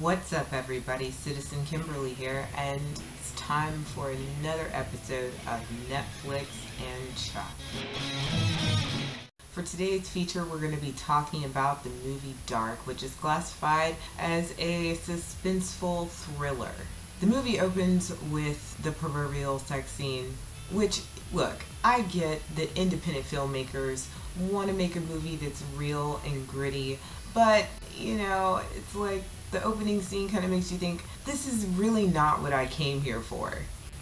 What's up, everybody? Citizen Kimberly here, and it's time for another episode of Netflix and Chuck. For today's feature, we're going to be talking about the movie Dark, which is classified as a suspenseful thriller. The movie opens with the proverbial sex scene, which, look, I get that independent filmmakers want to make a movie that's real and gritty, but, it's like the opening scene kind of makes you think, this is really not what I came here for,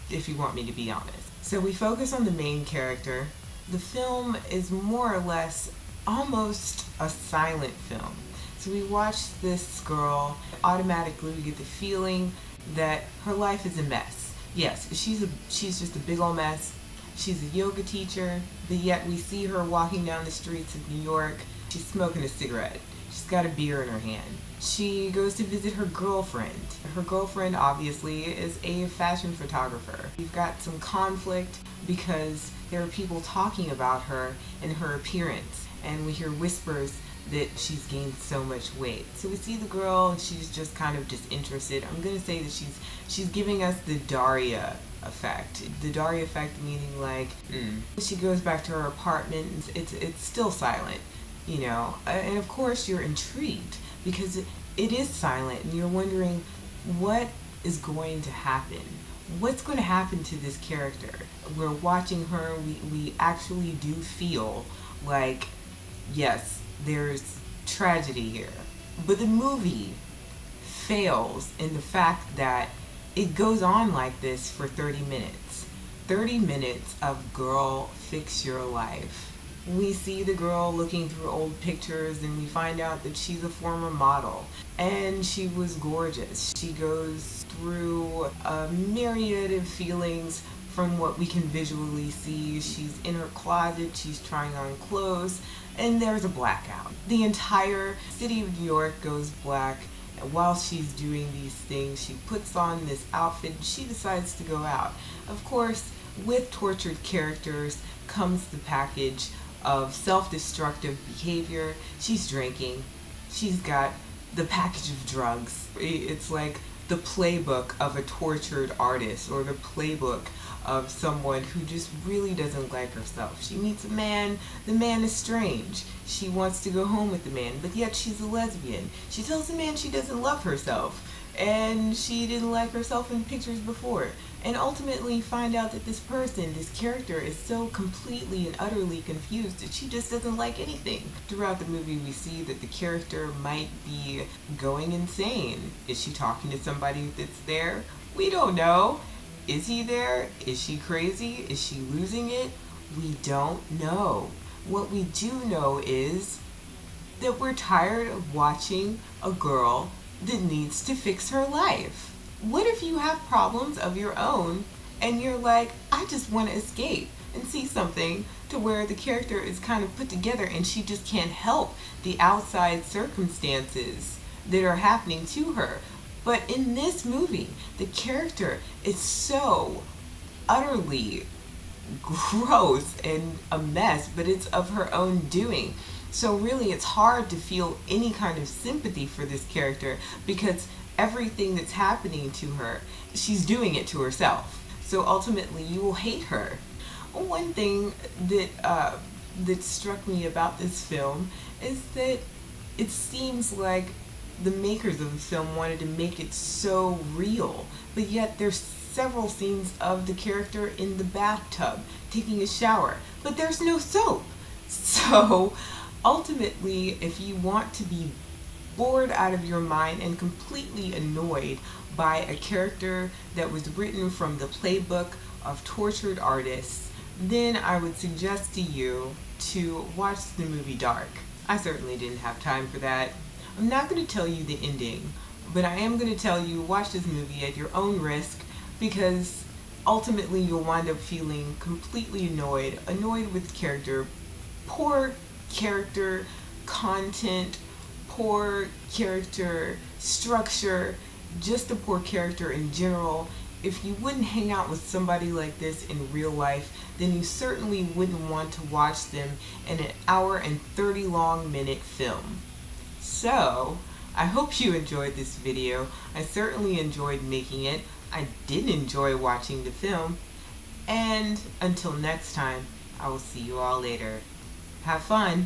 if you want me to be honest. So we focus on the main character. The film is more or less almost a silent film. So we watch this girl, automatically we get the feeling that her life is a mess. Yes, she's just a big old mess. She's a yoga teacher, but yet we see her walking down the streets of New York. She's smoking a cigarette. She's got a beer in her hand. She goes to visit her girlfriend. Her girlfriend, obviously, is a fashion photographer. We've got some conflict because there are people talking about her and her appearance, and we hear whispers that she's gained so much weight. So we see the girl and she's just kind of disinterested. I'm going to say that she's giving us the Daria effect. The Daria effect meaning like, She goes back to her apartment and it's still silent, and of course you're intrigued because it is silent and you're wondering what is going to happen. What's going to happen to this character? We're watching her, we actually do feel like, yes, there's tragedy here. But the movie fails in the fact that it goes on like this for 30 minutes. 30 minutes of girl, fix your life. We see the girl looking through old pictures and we find out that she's a former model and she was gorgeous. She goes through a myriad of feelings from what we can visually see. She's in her closet, she's trying on clothes, and there's a blackout. The entire city of New York goes black. And while she's doing these things, she puts on this outfit and she decides to go out. Of course, with tortured characters comes the package of self-destructive behavior. She's drinking. She's got the package of drugs. It's like the playbook of a tortured artist or the playbook of someone who just really doesn't like herself. She meets a man, the man is strange. She wants to go home with the man, but yet she's a lesbian. She tells the man she doesn't love herself and she didn't like herself in pictures before. And ultimately find out that this person, this character, is so completely and utterly confused that she just doesn't like anything. Throughout the movie, we see that the character might be going insane. Is she talking to somebody that's there? We don't know. Is he there? Is she crazy? Is she losing it? We don't know. What we do know is that we're tired of watching a girl that needs to fix her life. What if you have problems of your own and you're like, I just want to escape and see something to where the character is kind of put together and she just can't help the outside circumstances that are happening to her. But in this movie, the character is so utterly gross and a mess, but it's of her own doing. So really it's hard to feel any kind of sympathy for this character because everything that's happening to her, she's doing it to herself. So ultimately you will hate her. One thing that struck me about this film is that it seems like the makers of the film wanted to make it so real, but yet there's several scenes of the character in the bathtub taking a shower, but there's no soap. So ultimately, if you want to be bored out of your mind and completely annoyed by a character that was written from the playbook of tortured artists, then I would suggest to you to watch the movie Dark. I certainly didn't have time for that. I'm not going to tell you the ending, but I am going to tell you watch this movie at your own risk because ultimately you'll wind up feeling completely annoyed with the character. Poor character content, poor character structure, just a poor character in general. If you wouldn't hang out with somebody like this in real life, then you certainly wouldn't want to watch them in an hour and 30 long minute film. So, I hope you enjoyed this video. I certainly enjoyed making it. I did enjoy watching the film. And until next time, I will see you all later. Have fun!